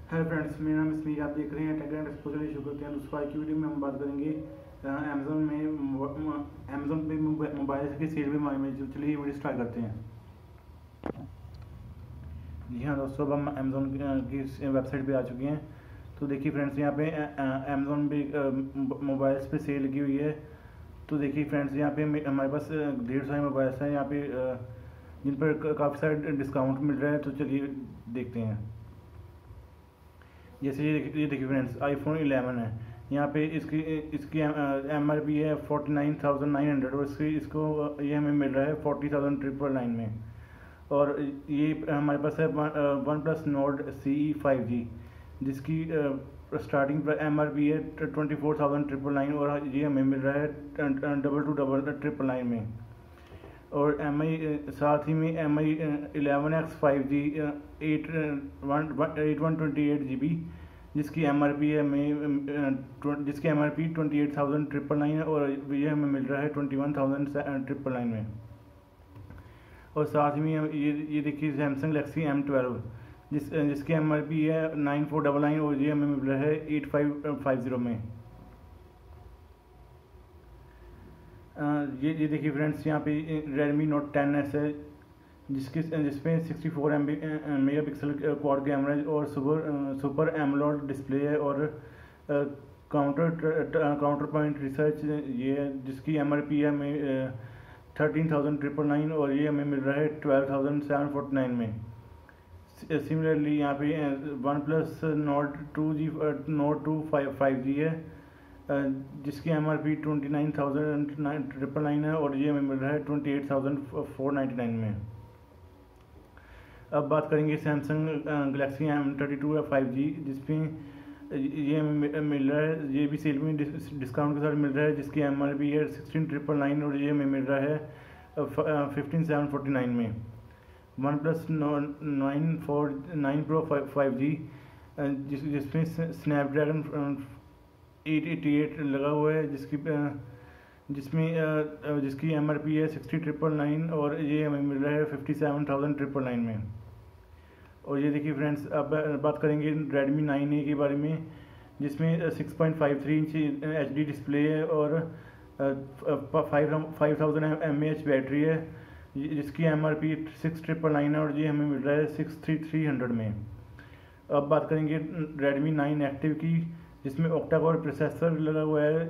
Hello friends, मेरा नाम स्मीर। आप देख रहे हैं टेक एंड एक्सपोजर इशू करते हैं। दोस्तों, आज की वीडियो में हम बात करेंगे अमेजोन पे मोबाइल की सेल में मांगे। चलिए वीडियो स्टार्ट करते हैं। जी हाँ दोस्तों, अब हम अमेजोन की वेबसाइट पे आ चुके हैं। तो देखिए फ्रेंड्स, यहाँ पे अमेजोन पे मोबाइल्स पे सेल लगी हुई है। तो देखिए फ्रेंड्स, यहाँ पे हमारे पास ढेर सारे मोबाइल्स हैं यहाँ पे, जिन पर काफ़ी सारे डिस्काउंट मिल रहा है। तो चलिए देखते हैं। जैसे ये देखिए फ्रेंड्स, आईफोन 11 है। यहाँ पे इसकी इसकी MRP है 49,900 और इसको ये हमें मिल रहा है 40,999 में। और ये हमारे पास है one plus note CE 5G, जिसकी स्टार्टिंग MRP है 24,999 और ये हमें मिल रहा है 22,999 में। और साथ ही में MI 11X 5G 8128 GB, जिसकी MRP है जिसकी MRP 28,999 है और ये हमें मिल रहा है 21,999 में। और साथ ही में ये देखिए सैमसंग गैलेक्सी M12, जिसकी MRP है 9499 और ये हमें मिल रहा है 8550 में। ये देखिए फ्रेंड्स, यहाँ पे Redmi Note 10S है, जिसमें 64 मेगापिक्सल क्वाड कैमरा है और सुपर एमोलेड डिस्प्ले है और काउंटर पॉइंट रिसर्च ये है, जिसकी MRP है हमें 13,999 और ये हमें मिल रहा है 12,749 में। सिमिलरली यहाँ पे वन प्लस नोट 2 5G है, जिसकी MRP 29,999 है और ये हमें मिल रहा है 28,499 में। अब बात करेंगे सैमसंग गलेक्सी M32 5G, जिसमें ये मिल रहा है, ये भी सेल में डिस्काउंट के साथ मिल रहा है, जिसकी MRP है 16,999 और ये हमें मिल रहा है 15,749 में। वन प्लस 9 Pro 5G, जिसमें स्नैपड्रैगन 888 लगा हुआ है, जिसकी MRP है 60,999 और ये हमें मिल रहा है 57,999 में। और ये देखिए फ्रेंड्स, अब बात करेंगे Redmi 9A के बारे में, जिसमें 6.53 इंच HD डिस्प्ले है और 5000 mAh बैटरी है, जिसकी MRP 6,999 है और ये हमें मिल रहा है 63,300 में। अब बात करेंगे Redmi 9 Active की, जिसमें ऑक्टा-कोर प्रोसेसर लगा हुआ है,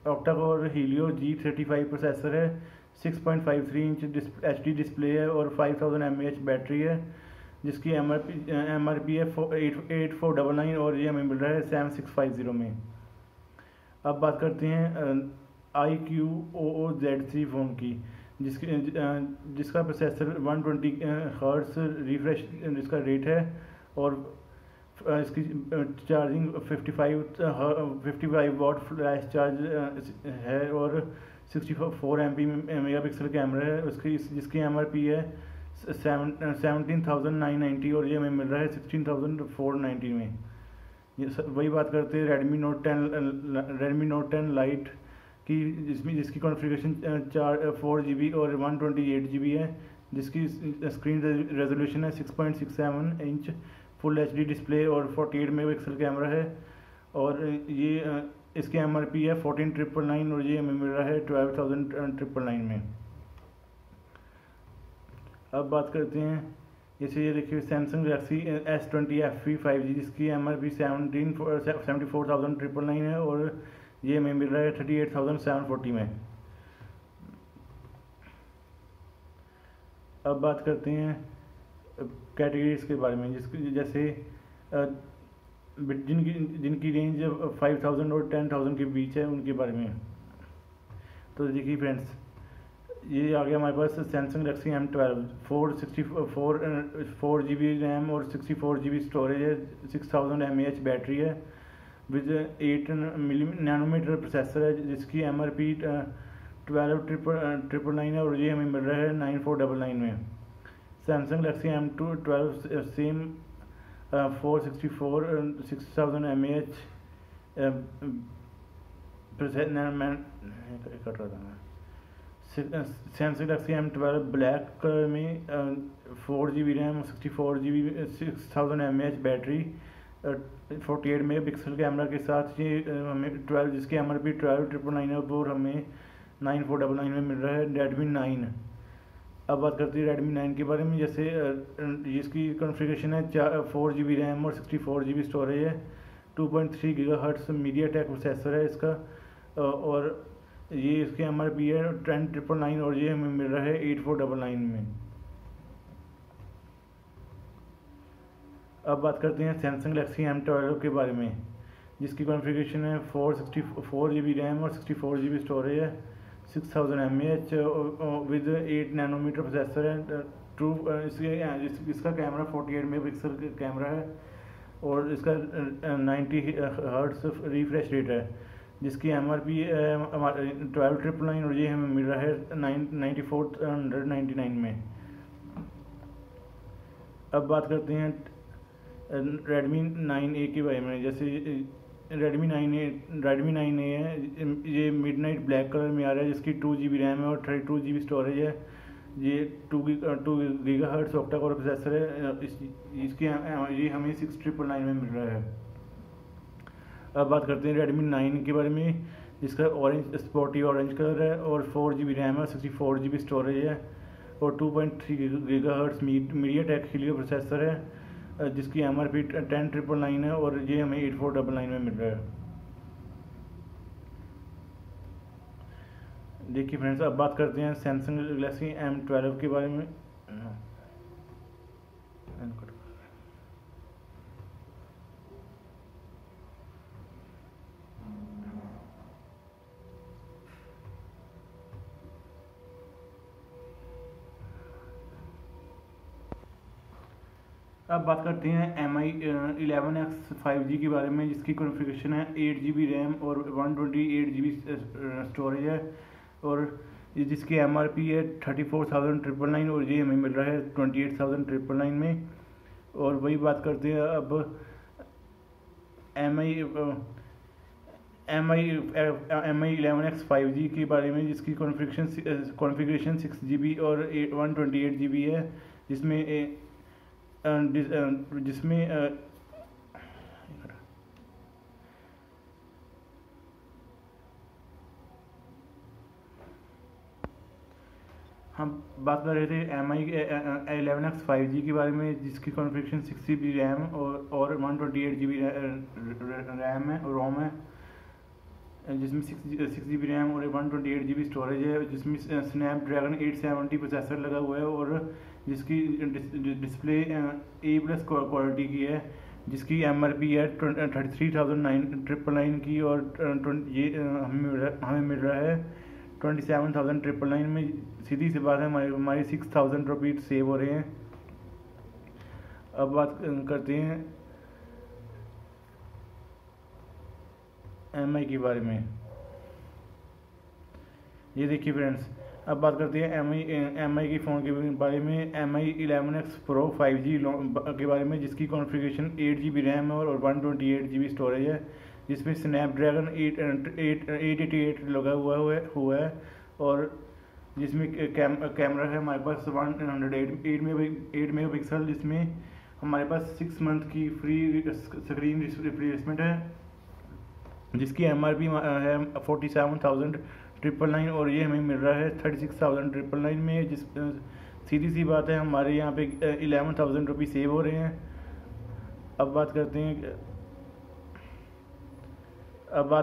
ऑक्टा-कोर Helio G35 प्रोसेसर है, 6.53 इंच HD डिस्प्ले है और 5000 mAh बैटरी है, जिसकी MRP है 8499 और ये हमें मिल रहा है 7650 में। अब बात करते हैं iQOO Z3 फ़ोन की, जिसका प्रोसेसर 120 हर्ट्ज रिफ्रेश जिसका रेट है और इसकी चार्जिंग 55 वाट फ्लैश चार्ज है और 64 MP मेगापिक्सल कैमरा है जिसकी MRP है 17,990 और ये हमें मिल रहा है 16,490 में। वही बात करते हैं Redmi Note 10 Lite की, जिसकी कॉन्फ़िगरेशन 4GB और 128GB है, जिसकी स्क्रीन रेजोल्यूशन है 6.67 इंच, फुल HD डिस्प्ले और 48 मेगापिक्सल कैमरा है और ये इसकी MRP है 14,999 और ये हमें मिल रहा है 12,999 में। अब बात करते हैं, जैसे ये देखिए Samsung Galaxy S20 FE 5G, जिसकी MRP 74,999 है और ये हमें मिल रहा है 38,740 में। अब बात करते हैं कैटेगरीज के बारे में, जैसे जिनकी रेंज 5,000 और 10,000 के बीच है, उनके बारे में। तो देखिए फ्रेंड्स, ये आ गया हमारे पास Samsung Galaxy M12 4GB RAM और 64GB स्टोरेज है, 6000 mAh बैटरी है विद 8 नैनोमीटर प्रोसेसर है, जिसकी MRP 12,999 है और ये हमें मिल रहा है 9499 में। Samsung Galaxy M12 same 464 6000 mAh cut रहा था मैं Samsung Galaxy M12 black colour में 4 GB RAM, 64 GB 6000 mAh battery, 48 mega pixel camera के साथ ये हमें 12 जिसकी MRP 12,999 और हमें 9499 में मिल रहा है Redmi 9। अब बात करते हैं Redmi 9 के बारे में। जैसे इसकी कॉन्फ़िगरेशन है 4 GB रैम और 64 GB स्टोरेज है, 2.3 GHz मीडियाटेक प्रोसेसर है इसका, और ये इसके MRP है 10,999 और ये हमें मिल रहा है 8499 में। अब बात करते हैं सैमसंग गैलेक्सी M12 के बारे में, जिसकी कॉन्फ़िगरेशन है 4 GB रैम और 64 GB स्टोरेज है, 6000 mAh विद 8 नैनोमीटर प्रोसेसर है, इसका कैमरा 48 मेगापिक्सल कैमरा है और इसका 90 हर्ट्ज रिफ्रेश रेट है, जिसकी MRP 12,999 और ये हमें मिल रहा है 9499 में। अब बात करते हैं Redmi 9A के बारे में। जैसे Redmi 9A है, ये मिडनाइट ब्लैक कलर में आ रहा है, जिसकी 2 GB रैम है और 32 GB स्टोरेज है, ये 2 GHz ऑक्टा कोर प्रोसेसर है, इसकी ये हमें 6999 में मिल रहा है। अब बात करते हैं Redmi 9 के बारे में, जिसका ऑरेंज स्पोर्टी ऑरेंज कलर है और 4 GB रैम है, 64 GB स्टोरेज है और 2.3 GHz मीडियाटेक हीलियो प्रोसेसर है, जिसकी MRP 10,999 है और ये हमें 8499 में मिल रहा है। देखिए फ्रेंड्स, अब बात करते हैं सैमसंग गैलेक्सी M12 के बारे में। अब बात करते हैं MI 11X 5G के बारे में, जिसकी कॉन्फ़िगरेशन है 8 GB रैम और 128 GB स्टोरेज है और जिसकी MRP है 34,999 और ये हमें मिल रहा है 28,999 में। और वही बात करते हैं अब MI 11X 5G के बारे में, जिसकी कॉन्फ़िगरेशन 6 GB और 128 GB है, जिसमें हम बात कर रहे थे MI 11X 5G के बारे में, जिसकी कॉन्फ़िगरेशन 6 GB रैम और 128 GB रैम है, रोम है, जिसमें 6 GB रैम और 128 GB स्टोरेज है, जिसमें स्नैपड्रैगन 870 प्रोसेसर लगा हुआ है और जिसकी डिस्प्ले A+ क्वालिटी की है, जिसकी MRP है 33,999 की और ये हमें मिल रहा है 27,999 में। सीधी सी बात है, हमारी 6,000 रुपये सेव हो रहे हैं। अब बात करते हैं MI के बारे में। ये देखिए फ्रेंड्स, अब बात करते हैं MI के फ़ोन के बारे में। MI 11X Pro 5G के बारे में, जिसकी कॉन्फ़िगरेशन 8 GB रैम है और 128 GB स्टोरेज है, जिसमें स्नैपड्रैगन 888 लगा हुआ है और जिसमें कैमरा है हमारे पास 108 मेगापिक्सल, जिसमें हमारे पास 6 मंथ की फ्री स्क्रीन रिप्लेसमेंट है, जिसकी MRP है 47,999 और ये हमें मिल रहा है 36,999 में। जिस सीधी सी बात है, हमारे यहाँ पे 11,000 रुपये सेव हो रहे हैं। अब बात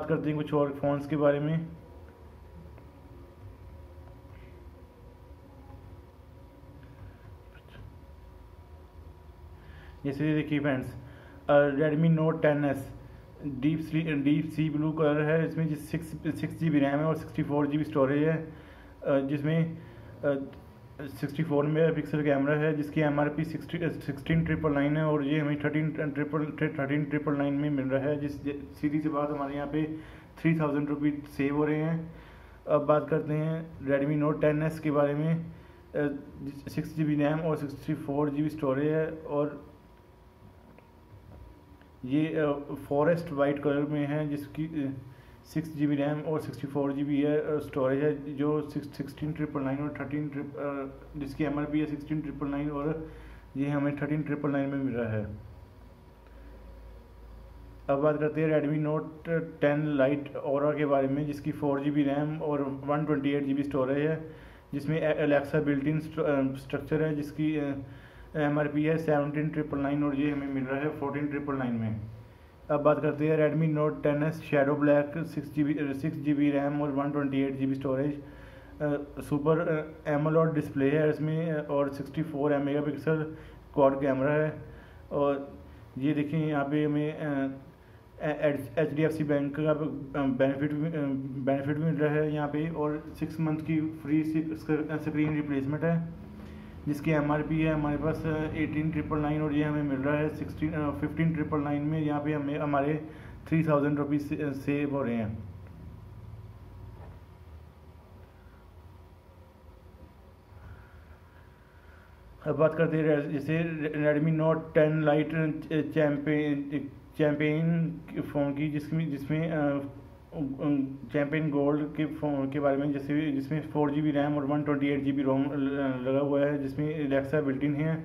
करते हैं कुछ और फ़ोन्स के बारे में। जैसे देखिए friends, Redmi Note 10S deep sea blue colour है, इसमें 6 GB रैम है और 64 GB स्टोरेज है, जिसमें 64 मेगापिक्सल कैमरा है, जिसकी MRP 16,999 है और ये हमें 13,999 में मिल रहा है। सीधी सी बात, हमारे यहाँ पे 3,000 रुपये सेव हो रहे हैं। अब बात करते हैं Redmi Note 10S के बारे में। 6 GB रैम और 64 GB स्टोरेज है और ये फॉरेस्ट वाइट कलर में है, जिसकी 6 GB रैम और 64 GB है स्टोरेज है, जो 16,999 और 13 जिसकी MRP है 16,999 और ये हमें 13,999 में मिल रहा है। अब बात करते हैं Redmi Note 10 Lite Aura के बारे में, जिसकी 4 GB रैम और 128 GB स्टोरेज है, जिसमें Alexa बिल्ट इन स्ट्रक्चर है, जिसकी MRP है 17,999 और ये हमें मिल रहा है 14,999 में। अब बात करते हैं Redmi Note 10s Shadow Black 6 GB RAM और 128 GB storage, super AMOLED display है इसमें और 64 मेगापिक्सल क्वाड कैमरा है। और ये देखिए यहाँ पे हमें HDFC बैंक का बेनिफिट भी मिल रहा है यहाँ पे, और 6 मंथ की फ्री स्क्रीन रिप्लेसमेंट है, जिसकी MRP है हमारे पास 18,999 और ये हमें मिल रहा है 15,999 में। यहाँ पे हमें हमारे 3,000 रुपीज़ सेव हो रहे हैं। अब बात करते हैं जैसे Redmi Note 10 Lite champion phone की, जिसमें चैम्पियन गोल्ड के फ़ोन के बारे में, जैसे जिसमें 4 GB रैम और 128 GB रोम लगा हुआ है, जिसमें Alexa बिल्ट इन है,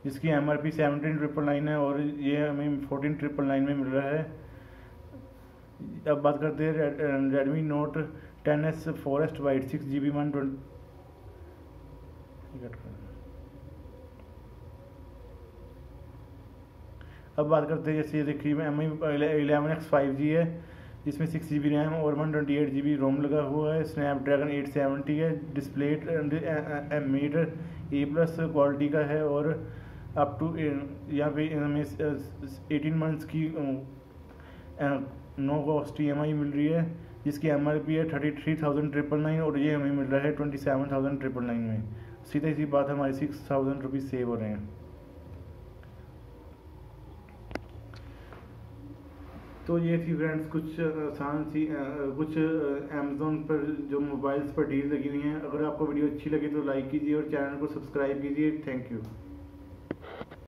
जिसकी MRP 17,999 है और ये हमें 14,999 में मिल रहा है। अब बात करते हैं Redmi Note 10s Forest White 6 GB 120। अब बात करते हैं जैसे ये देखिए Mi 11X 5G है, जिसमें 6 GB रैम और 128 GB रोम लगा हुआ है, स्नैपड्रैगन 870 है, डिस्प्ले एमीटर A+ क्वालिटी का है और अप टू यहाँ पे हमें 18 मंथ्स की नो कॉस्ट EMI मिल रही है, जिसकी MRP है 33,999 और ये हमें मिल रहा है 27,999 में। सीधा सी बात हमारे 6,000 रुपीज़ सेव हो रहे हैं। तो ये थी फ्रेंड्स कुछ आसान सी कुछ अमेज़ोन पर जो मोबाइल्स पर डील लगी हुई हैं। अगर आपको वीडियो अच्छी लगी तो लाइक कीजिए और चैनल को सब्सक्राइब कीजिए। Thank you.